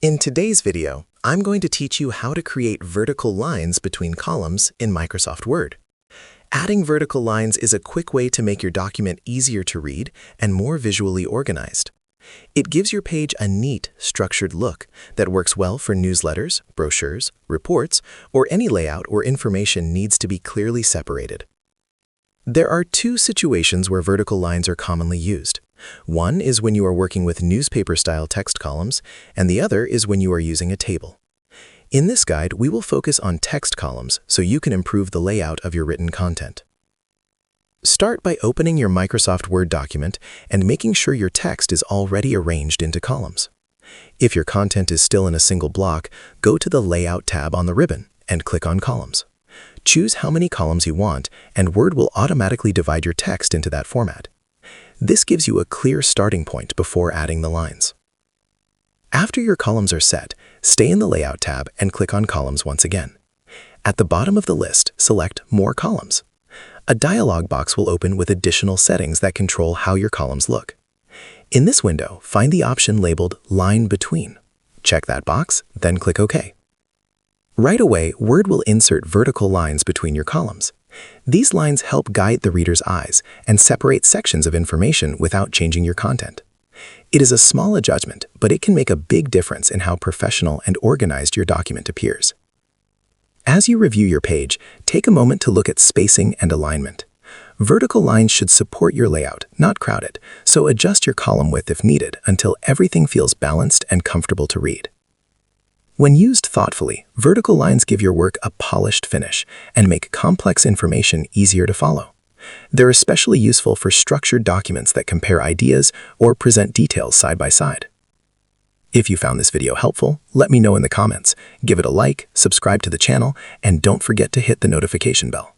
In today's video, I'm going to teach you how to create vertical lines between columns in Microsoft Word. Adding vertical lines is a quick way to make your document easier to read and more visually organized. It gives your page a neat, structured look that works well for newsletters, brochures, reports, or any layout where information needs to be clearly separated. There are two situations where vertical lines are commonly used. One is when you are working with newspaper-style text columns, and the other is when you are using a table. In this guide, we will focus on text columns so you can improve the layout of your written content. Start by opening your Microsoft Word document and making sure your text is already arranged into columns. If your content is still in a single block, go to the Layout tab on the ribbon and click on Columns. Choose how many columns you want, and Word will automatically divide your text into that format. This gives you a clear starting point before adding the lines. After your columns are set, stay in the Layout tab and click on Columns once again. At the bottom of the list, select More Columns. A dialog box will open with additional settings that control how your columns look. In this window, find the option labeled Line Between. Check that box, then click OK. Right away, Word will insert vertical lines between your columns. These lines help guide the reader's eyes and separate sections of information without changing your content. It is a small adjustment, but it can make a big difference in how professional and organized your document appears. As you review your page, take a moment to look at spacing and alignment. Vertical lines should support your layout, not crowd it, so adjust your column width if needed until everything feels balanced and comfortable to read. When used thoughtfully, vertical lines give your work a polished finish and make complex information easier to follow. They're especially useful for structured documents that compare ideas or present details side by side. If you found this video helpful, let me know in the comments. Give it a like, subscribe to the channel, and don't forget to hit the notification bell.